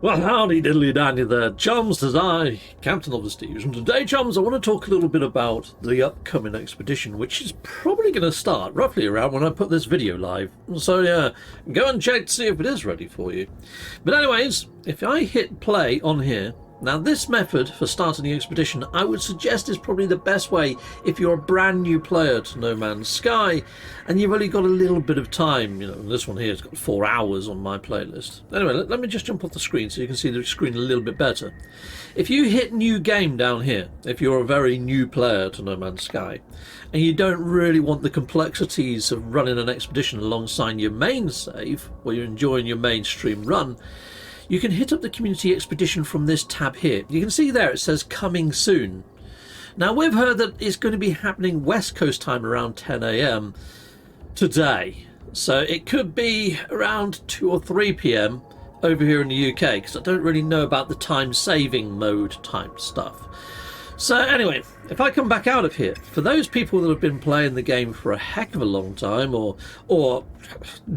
Well, howdy diddly dandy there, chums, as I, Captain of the Steves, and today, chums, I want to talk a little bit about the upcoming expedition, which is probably going to start roughly around when I put this video live. So yeah, go and check to see if it is ready for you. But anyways, if I hit play on here, now this method for starting the expedition I would suggest is probably the best way if you're a brand new player to No Man's Sky and you've only got a little bit of time. You know, this one here has got 4 hours on my playlist. Anyway, let me just jump off the screen so you can see the screen a little bit better. If you hit new game down here, if you're a very new player to No Man's Sky and you don't really want the complexities of running an expedition alongside your main save where you're enjoying your mainstream run, you can hit up the community expedition from this tab here. You can see there it says coming soon. Now we've heard that it's going to be happening West Coast time around 10 AM today. So it could be around 2 or 3 PM over here in the UK because I don't really know about the time saving mode type stuff. So anyway, if I come back out of here, for those people that have been playing the game for a heck of a long time or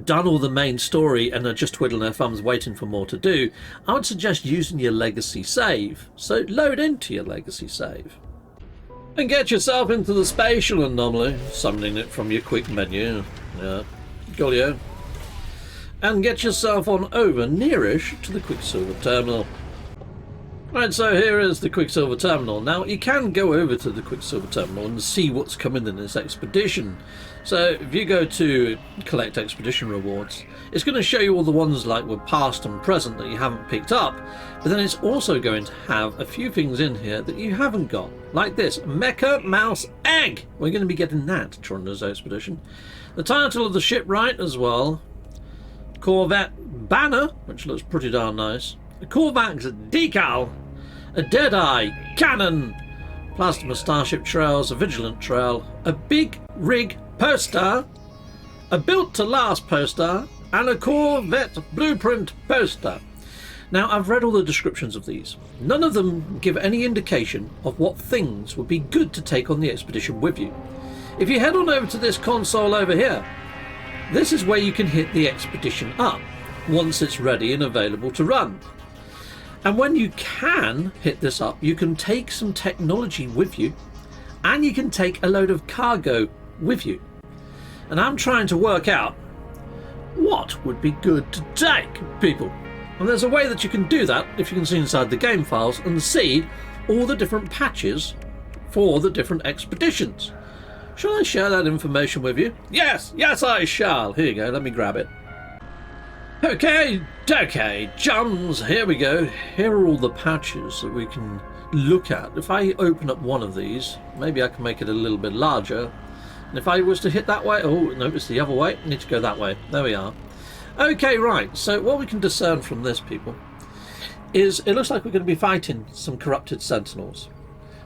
done all the main story and are just twiddling their thumbs waiting for more to do, I would suggest using your legacy save. So load into your legacy save and get yourself into the spatial anomaly, summoning it from your quick menu. Yeah, Golio. And get yourself on over nearish to the Quicksilver Terminal. Right, so here is the Quicksilver Terminal. Now, you can go over to the Quicksilver Terminal and see what's coming in this expedition. So, if you go to collect expedition rewards, it's going to show you all the ones like were past and present that you haven't picked up, but then it's also going to have a few things in here that you haven't got, like this, Mecha Mouse Egg. We're going to be getting that during this expedition. The title of the shipwright as well, Corvette banner, which looks pretty darn nice, a Corvax decal, a Deadeye cannon, plasma starship trails, a vigilant trail, a big rig poster, a built to last poster, and a Corvette blueprint poster. Now I've read all the descriptions of these. None of them give any indication of what things would be good to take on the expedition with you. If you head on over to this console over here, this is where you can hit the expedition up once it's ready and available to run. And when you can hit this up, you can take some technology with you and you can take a load of cargo with you. And I'm trying to work out what would be good to take, people. And there's a way that you can do that if you can see inside the game files and see all the different patches for the different expeditions. Shall I share that information with you? Yes, I shall. Here you go, let me grab it. Okay, chums, here we go. Here are all the patches that we can look at. If I open up one of these, maybe I can make it a little bit larger. And if I was to hit that way, oh, no, it's the other way. I need to go that way. There we are. Okay, right, so what we can discern from this, people, is it looks like we're going to be fighting some corrupted sentinels.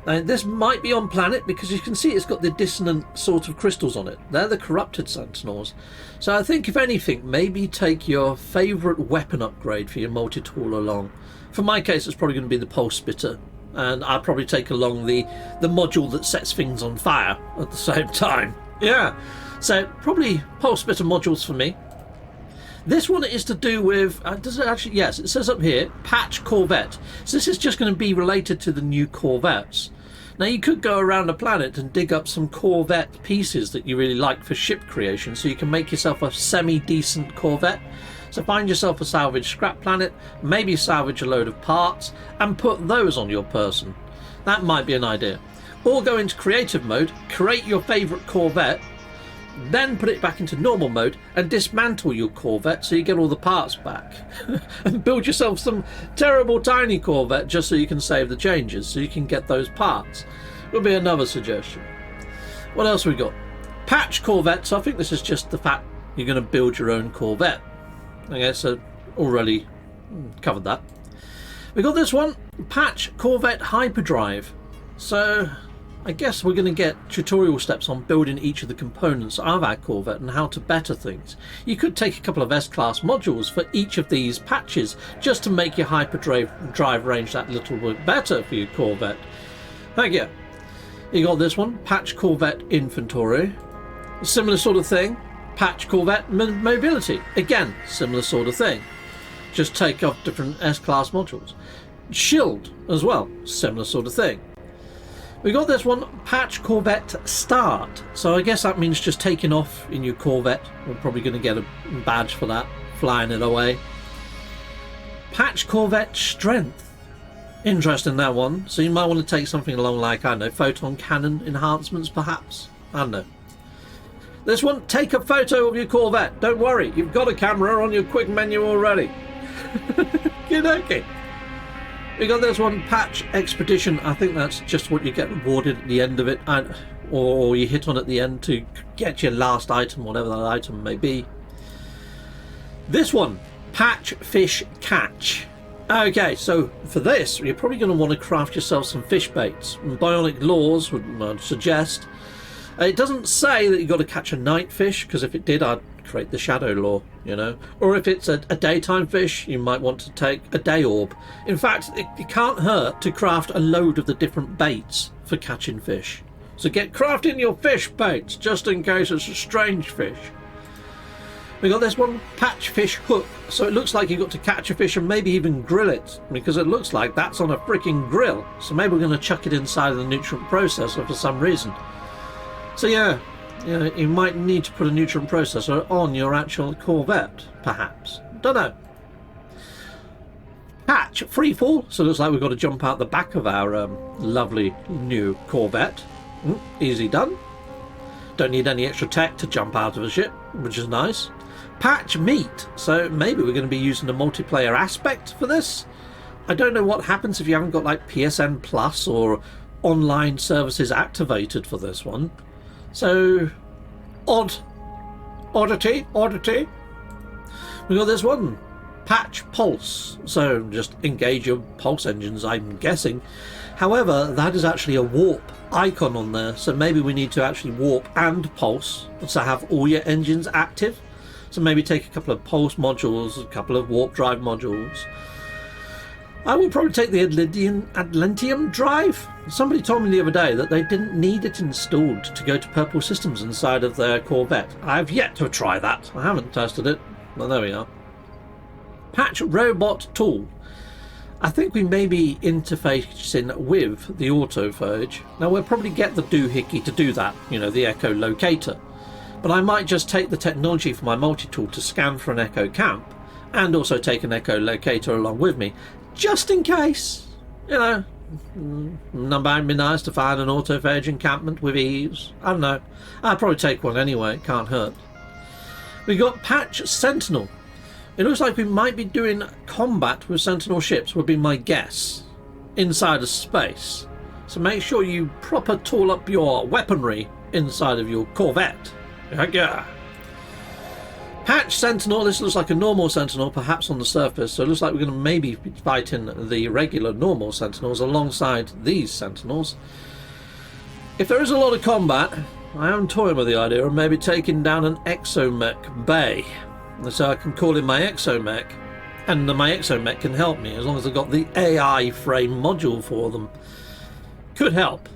Now, this might be on planet because you can see it's got the dissonant sort of crystals on it. They're the corrupted sentinels. So I think, if anything, maybe take your favourite weapon upgrade for your multi-tool along. For my case, it's probably going to be the pulse spitter. And I'll probably take along the module that sets things on fire at the same time. Yeah, so probably pulse spitter modules for me. This one is to do with, does it actually, yes, it says up here, patch Corvette. So this is just going to be related to the new Corvettes. Now you could go around the planet and dig up some Corvette pieces that you really like for ship creation, so you can make yourself a semi-decent Corvette. So find yourself a salvage scrap planet, maybe salvage a load of parts, and put those on your person. That might be an idea. Or go into creative mode, create your favourite Corvette, then put it back into normal mode and dismantle your Corvette so you get all the parts back. And build yourself some terrible tiny Corvette just so you can save the changes, so you can get those parts. Would be another suggestion. What else we got? Patch Corvette. So I think this is just the fact you're going to build your own Corvette. Okay, so already covered that. We got this one, patch Corvette hyperdrive. So I guess we're going to get tutorial steps on building each of the components of our Corvette and how to better things. You could take a couple of S-Class modules for each of these patches just to make your hyperdrive range that little bit better for your Corvette. Thank you. You got this one, patch Corvette inventory. Similar sort of thing. Patch Corvette mobility. Again, similar sort of thing. just take off different S-class modules. Shield as well, similar sort of thing. We got this one, patch Corvette start. So I guess that means just taking off in your Corvette. We're probably going to get a badge for that, flying it away. Patch Corvette strength. Interesting, that one. So you might want to take something along like, I don't know, photon cannon enhancements perhaps. I don't know. This one, take a photo of your Corvette. Don't worry, you've got a camera on your quick menu already. Okay. We got this one, patch Expedition. I think that's just what you get rewarded at the end of it, or you hit on at the end to get your last item, whatever that item may be. This one, patch Fish Catch. Okay, so for this, you're probably going to want to craft yourself some fish baits. Bionic laws would suggest. It doesn't say that you've got to catch a night fish, because if it did, I'd create the shadow law, you know. Or if it's a daytime fish, you might want to take a day orb. In fact, it can't hurt to craft a load of the different baits for catching fish. So get crafting your fish baits, just in case it's a strange fish. We got this one, patch fish hook. So it looks like you've got to catch a fish and maybe even grill it, because it looks like that's on a freaking grill. So maybe we're going to chuck it inside of the nutrient processor for some reason. So yeah, you might need to put a nutrient processor on your actual Corvette, perhaps. Don't know. Patch freefall. So it looks like we've got to jump out the back of our lovely new Corvette. Easy done. Don't need any extra tech to jump out of a ship, which is nice. Patch meat. So maybe we're going to be using a multiplayer aspect for this. I don't know what happens if you haven't got like PSN Plus or online services activated for this one. So, oddity. We got this one, patch pulse. So just engage your pulse engines, I'm guessing. However, that is actually a warp icon on there. So maybe we need to actually warp and pulse to have all your engines active. So maybe take a couple of pulse modules, a couple of warp drive modules. I will probably take the Atlantium drive. Somebody told me the other day that they didn't need it installed to go to Purple Systems inside of their Corvette. I've yet to try that. I haven't tested it. Well, there we are. Patch robot tool. I think we may be interfacing with the autophage. Now we'll probably get the doohickey to do that, you know, the echo locator. But I might just take the technology for my multi-tool to scan for an echo camp, and also take an echo locator along with me, just in case, you know. Might be nice to find an autophage encampment with ease. I don't know. I'll probably take one anyway, it can't hurt. We got patch Sentinel. It looks like we might be doing combat with Sentinel ships, would be my guess, inside of space. So make sure you proper tool up your weaponry inside of your Corvette. Yeah. Patch Sentinel. This looks like a normal Sentinel, perhaps on the surface. So it looks like we're going to maybe be fighting the regular normal Sentinels alongside these Sentinels. If there is a lot of combat, I am toying with the idea of maybe taking down an exomech bay. So I can call in my exomech, and my exomech can help me as long as I've got the AI frame module for them. Could help.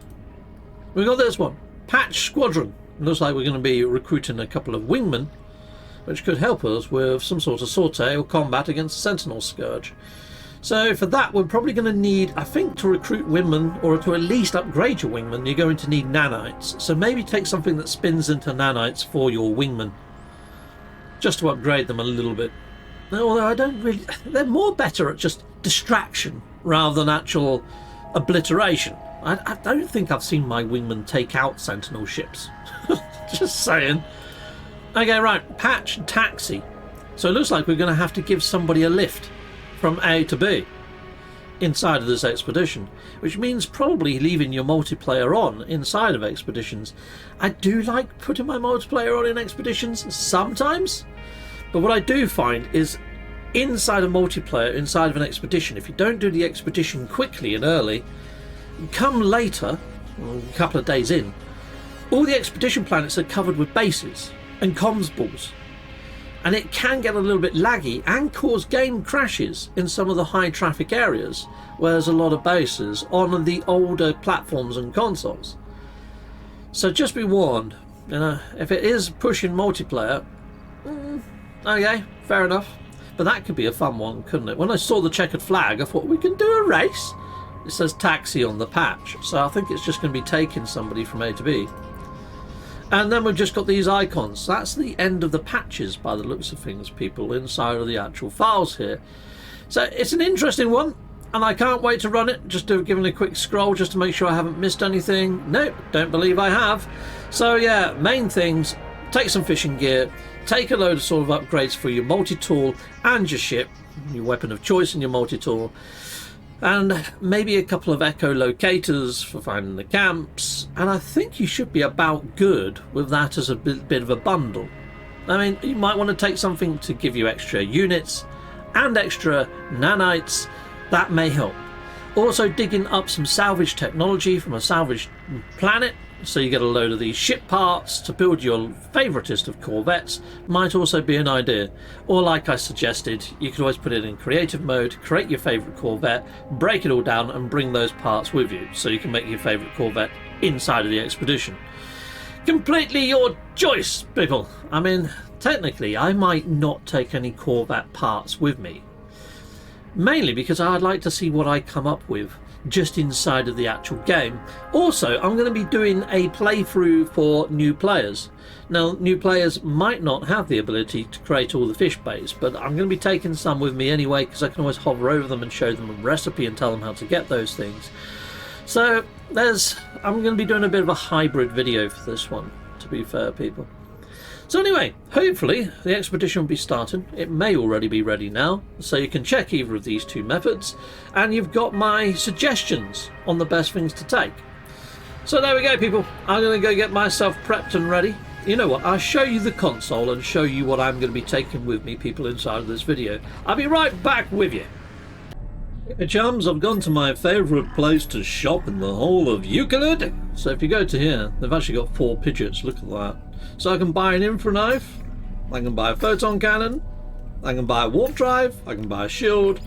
We've got this one, patch Squadron. It looks like we're going to be recruiting a couple of wingmen, which could help us with some sort of sortie or combat against Sentinel Scourge. So for that, we're probably going to need, I think, to recruit wingmen, or to at least upgrade your wingmen, you're going to need nanites. So maybe take something that spins into nanites for your wingmen, just to upgrade them a little bit. Although I don't really, they're more better at just distraction rather than actual obliteration. I don't think I've seen my wingmen take out Sentinel ships. Just saying. Okay, right, patch taxi. So it looks like we're going to have to give somebody a lift from A to B inside of this expedition, which means probably leaving your multiplayer on inside of expeditions. I do like putting my multiplayer on in expeditions sometimes, but what I do find is inside a multiplayer, inside of an expedition, if you don't do the expedition quickly and early, come later, a couple of days in, all the expedition planets are covered with bases and comms balls, and it can get a little bit laggy and cause game crashes in some of the high traffic areas where there's a lot of bases on the older platforms and consoles. So just be warned, you know, if it is pushing multiplayer, okay, fair enough, But that could be a fun one, couldn't it? When I saw the checkered flag, I thought we can do a race. It says taxi on the patch, so I think it's just going to be taking somebody from A to B. And then we've just got these icons. That's the end of the patches by the looks of things, people, inside of the actual files here. So it's an interesting one, and I can't wait to run it. Just giving a quick scroll just to make sure I haven't missed anything. Nope, don't believe I have. So yeah, main things, take some fishing gear, take a load of sort of upgrades for your multi-tool and your ship, your weapon of choice and your multi-tool, and maybe a couple of echolocators for finding the camps, and I think you should be about good with that as a bit of a bundle. I mean, you might want to take something to give you extra units and extra nanites. That may help. Also digging up some salvage technology from a salvaged planet, so you get a load of these ship parts to build your favoritist of Corvettes, might also be an idea. Or like I suggested, you could always put it in creative mode, create your favourite Corvette, break it all down and bring those parts with you, so you can make your favourite Corvette inside of the expedition. Completely your choice, people. I mean, technically I might not take any Corvette parts with me, mainly because I'd like to see what I come up with just inside of the actual game. Also, I'm going to be doing a playthrough for new players. Now, new players might not have the ability to create all the fish bays, but I'm going to be taking some with me anyway, because I can always hover over them and show them a recipe and tell them how to get those things. So I'm going to be doing a bit of a hybrid video for this one, to be fair, people. So anyway, hopefully the expedition will be starting. It may already be ready now, so you can check either of these two methods, and you've got my suggestions on the best things to take. So there we go, people. I'm going to go get myself prepped and ready. You know what, I'll show you the console and show you what I'm going to be taking with me, people, inside of this video. I'll be right back with you. Hey chums, I've gone to my favourite place to shop in the whole of Euclid. So if you go to here, they've actually got 4 pidgets, look at that. So I can buy an infra knife, I can buy a photon cannon, I can buy a warp drive, I can buy a shield.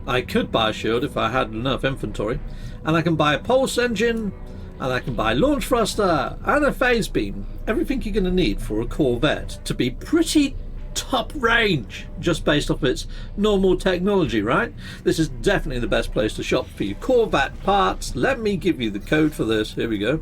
I could buy a shield if I had enough inventory. And I can buy a pulse engine, and I can buy a launch thruster, and a phase beam. Everything you're going to need for a Corvette to be pretty top range, just based off its normal technology, right? This is definitely the best place to shop for your Corvette parts. Let me give you the code for this. Here we go.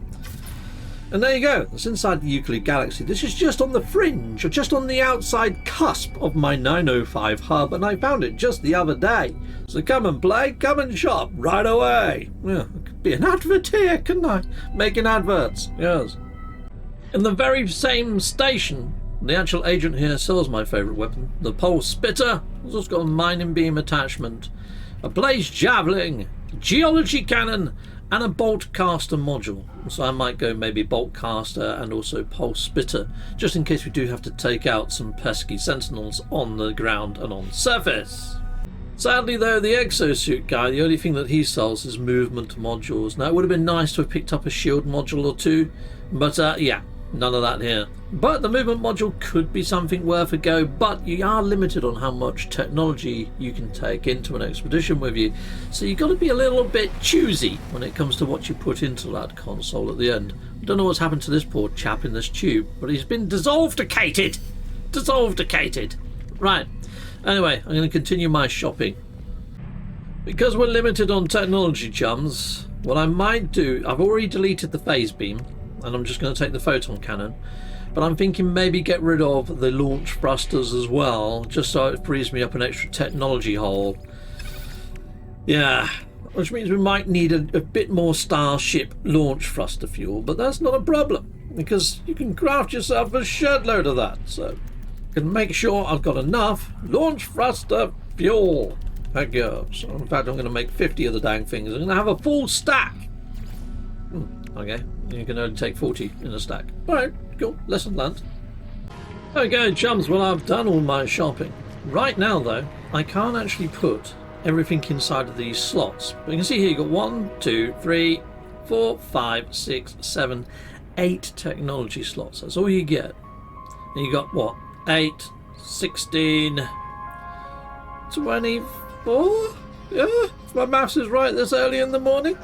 And there you go. It's inside the Euclid Galaxy. This is just on the fringe, or just on the outside cusp of my 905 hub, and I found it just the other day. So come and play, come and shop right away. Yeah, it could be an advert here, couldn't I? Making adverts, yes. In the very same station, the actual agent here sells my favourite weapon, the pole spitter. It's also got a mining beam attachment, a blaze javelin, geology cannon, and a bolt caster module. So I might go maybe bolt caster and also pulse spitter, just in case we do have to take out some pesky sentinels on the ground and on surface. Sadly though, the exosuit guy, the only thing that he sells is movement modules. Now it would have been nice to have picked up a shield module or two, but yeah, none of that here. But the movement module could be something worth a go, but you are limited on how much technology you can take into an expedition with you, so you've got to be a little bit choosy when it comes to what you put into that console at the end. I don't know what's happened to this poor chap in this tube, but he's been dissolvedicated. Right, anyway, I'm going to continue my shopping. Because we're limited on technology, chums, what I might do, I've already deleted the phase beam, and I'm just going to take the photon cannon, but I'm thinking maybe get rid of the launch thrusters as well, just so it frees me up an extra technology hole. Yeah, which means we might need a bit more starship launch thruster fuel, but that's not a problem, because you can craft yourself a shed load of that, so I can make sure I've got enough launch thruster fuel. Heck yeah. So in fact I'm going to make 50 of the dang things. I'm going to have a full stack. Okay, you can only take 40 in a stack. Alright, cool, lesson learned. Okay chums, well I've done all my shopping. Right now though, I can't actually put everything inside of these slots. But you can see here you've got 1, 2, 3, 4, 5, 6, 7, 8 technology slots. That's all you get. And you got what? 8, 16, 24? Yeah, if my maths is right this early in the morning.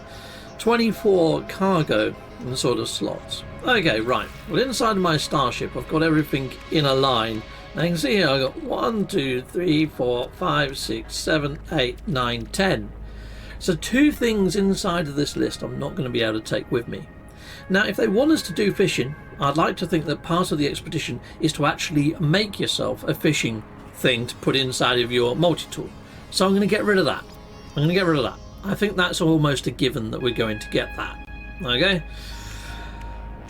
24 cargo sort of slots. Okay, right. Well, inside of my starship, I've got everything in a line Now you can see here I've got 1, 2, 3, 4, 5, 6, 7, 8, 9, 10. So 2 things inside of this list I'm not going to be able to take with me. Now if they want us to do fishing, I'd like to think that part of the expedition is to actually make yourself a fishing thing to put inside of your multi-tool. So I'm going to get rid of that. I think that's almost a given that we're going to get that. Okay.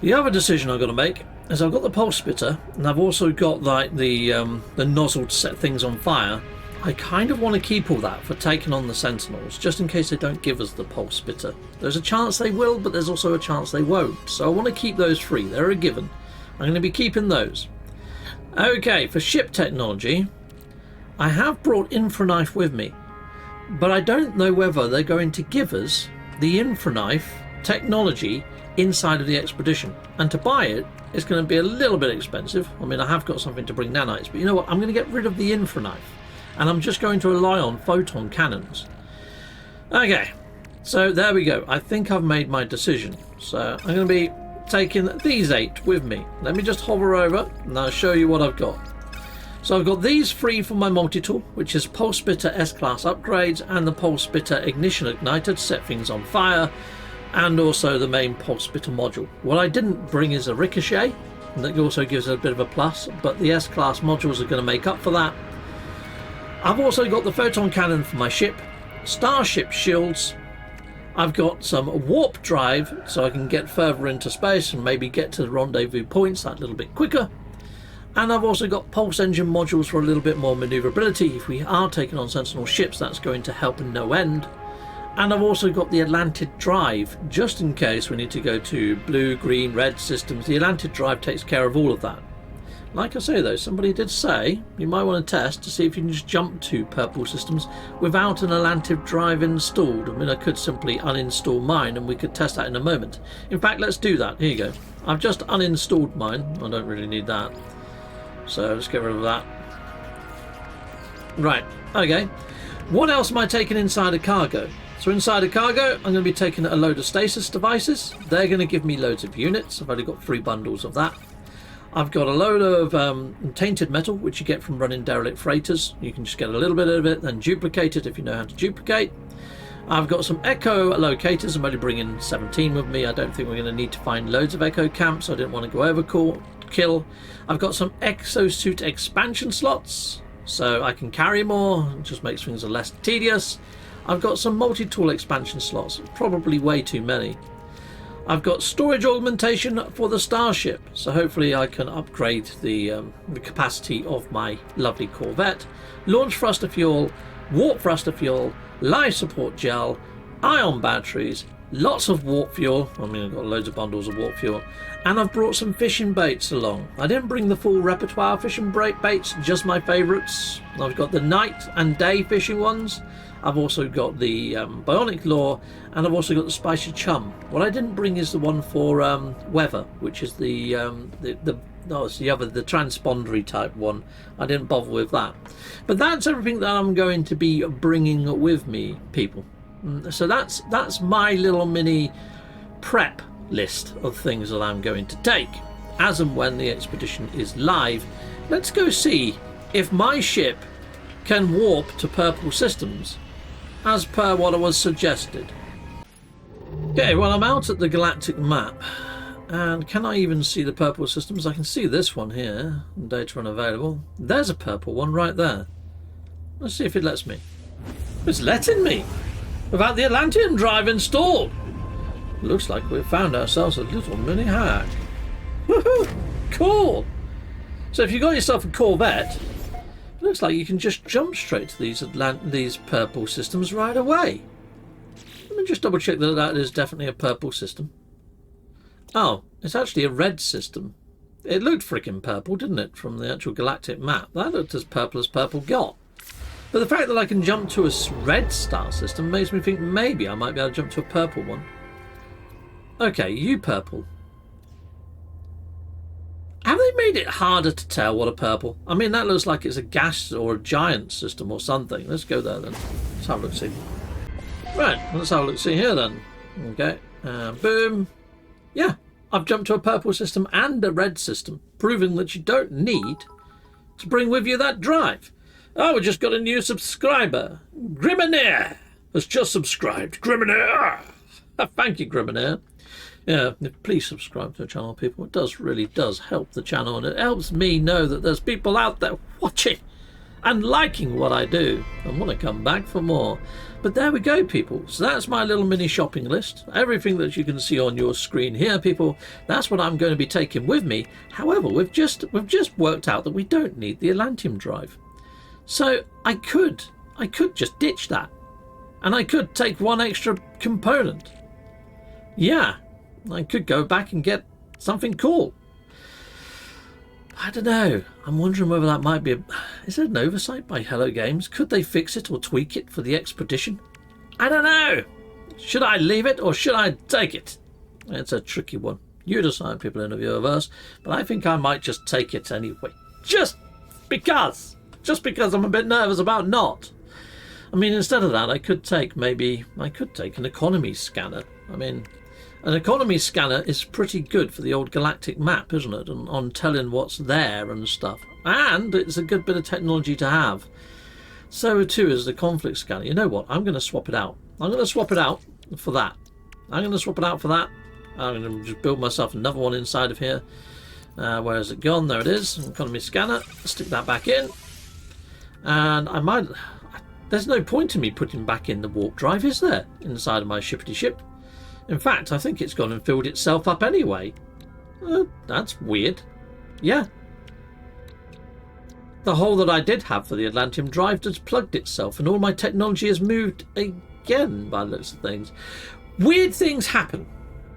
The other decision I've got to make is I've got the pulse spitter, and I've also got like the nozzle to set things on fire. I kind of want to keep all that for taking on the Sentinels, just in case they don't give us the pulse spitter. There's a chance they will, but there's also a chance they won't. So I want to keep those free. They're a given. I'm going to be keeping those. Okay, for ship technology, I have brought Infraknife with me, but I don't know whether they're going to give us the Infraknife technology inside of the expedition. And to buy it, it's going to be a little bit expensive. I mean, I have got something to bring nanites, but you know what? I'm going to get rid of the Infraknife, and I'm just going to rely on photon cannons. Okay, so there we go. I think I've made my decision. So I'm going to be taking these 8 with me. Let me just hover over and I'll show you what I've got. So I've got these 3 for my multi-tool, which is Pulse Spitter S-Class upgrades and the Pulse Spitter Ignition Igniter to set things on fire, and also the main Pulse Spitter module. What I didn't bring is a Ricochet, and that also gives it a bit of a plus, but the S-Class modules are going to make up for that. I've also got the photon cannon for my ship, starship shields. I've got some warp drive so I can get further into space and maybe get to the rendezvous points that little bit quicker. And I've also got pulse engine modules for a little bit more maneuverability. If we are taking on Sentinel ships, that's going to help in no end. And I've also got the Atlantic drive, just in case we need to go to blue, green, red systems. The Atlantic drive takes care of all of that. Like I say though, somebody did say you might want to test to see if you can just jump to purple systems without an Atlantic drive installed. I mean, I could simply uninstall mine and we could test that in a moment. In fact, let's do that. Here you go. I've just uninstalled mine. I don't really need that. So let's get rid of that. Right, okay. What else am I taking inside a cargo? So inside a cargo, I'm going to be taking a load of stasis devices. They're going to give me loads of units. I've only got 3 bundles of that. I've got a load of tainted metal, which you get from running derelict freighters. You can just get a little bit of it, then duplicate it if you know how to duplicate. I've got some echo locators. I'm only bringing 17 with me. I don't think we're going to need to find loads of echo camps. I didn't want to go overkill. I've got some exosuit expansion slots, so I can carry more. It just makes things less tedious. I've got some multi-tool expansion slots, probably way too many. I've got storage augmentation for the starship, so hopefully I can upgrade the capacity of my lovely Corvette. Launch thruster fuel, warp thruster fuel, life support gel, ion batteries, lots of warp fuel. I mean, I've got loads of bundles of warp fuel, and I've brought some fishing baits along. I didn't bring the full repertoire of fishing baits, just my favourites. I've got the night and day fishing ones. I've also got the bionic lure, and I've also got the spicy chum. What I didn't bring is the one for weather, which is the transpondery type one. I didn't bother with that. But that's everything that I'm going to be bringing with me, people. So that's my little mini prep list of things that I'm going to take as and when the expedition is live. Let's go see if my ship can warp to purple systems as per what was suggested. Okay, well, I'm out at the galactic map, and can I even see the purple systems? I can see this one here, data unavailable. There's a purple one right there. Let's see if it lets me. It's letting me without the Atlantean drive installed. Looks like we've found ourselves a little mini hack. Woohoo! Cool! So if you got yourself a Corvette, it looks like you can just jump straight to these purple systems right away. Let me just double check that that is definitely a purple system. Oh, it's actually a red system. It looked freaking purple, didn't it, from the actual galactic map? That looked as purple got. But the fact that I can jump to a red star system makes me think maybe I might be able to jump to a purple one. Okay, you purple. Have they made it harder to tell what a purple? I mean, that looks like it's a gas or a giant system or something. Let's go there then. Let's have a look-see. Right, let's have a look-see here then. Okay, boom. Yeah, I've jumped to a purple system and a red system, proving that you don't need to bring with you that drive. Oh, we just got a new subscriber. Griminaire has just subscribed. Griminaire! Thank you, Griminaire. Yeah, please subscribe to the channel, people. It really does help the channel, and it helps me know that there's people out there watching and liking what I do and want to come back for more. But there we go, people. So that's my little mini shopping list. Everything that you can see on your screen here, people, that's what I'm going to be taking with me. However, we've just worked out that we don't need the Atlantium drive. So I could just ditch that, and I could take one extra component. Yeah, I could go back and get something cool. I don't know. I'm wondering whether that might be is it an oversight by Hello Games? Could they fix it or tweak it for the Expedition? I don't know. Should I leave it or should I take it? It's a tricky one. You decide, people in the viewerverse, but I think I might just take it anyway. Just because I'm a bit nervous about not. I mean, instead of that, I could take an economy scanner. I mean, an economy scanner is pretty good for the old galactic map, isn't it? And on telling what's there and stuff. And it's a good bit of technology to have. So too is the conflict scanner. You know what? I'm going to swap it out. I'm going to swap it out for that. I'm going to just build myself another one inside of here. Where is it gone? There it is. Economy scanner. Stick that back in. And I might... There's no point in me putting back in the warp drive, is there? Inside of my shippity ship. In fact, I think it's gone and filled itself up anyway. That's weird. Yeah. The hole that I did have for the Atlantium drive has plugged itself, and all my technology has moved again by the looks of things. Weird things happen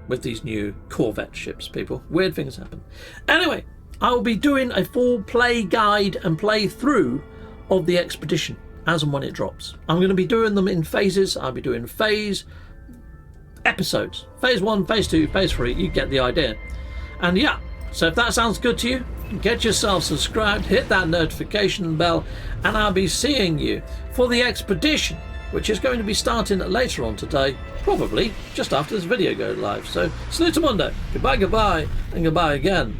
with these new Corvette ships, people. Weird things happen. Anyway, I'll be doing a full play guide and playthrough of the Expedition as and when it drops. I'm going to be doing them in phases. I'll be doing phase episodes. Phase 1, phase 2, phase 3. You get the idea. And yeah, so if that sounds good to you, get yourself subscribed, hit that notification bell, and I'll be seeing you for the Expedition, which is going to be starting later on today, probably just after this video goes live. So, salutamundo, goodbye, and goodbye again.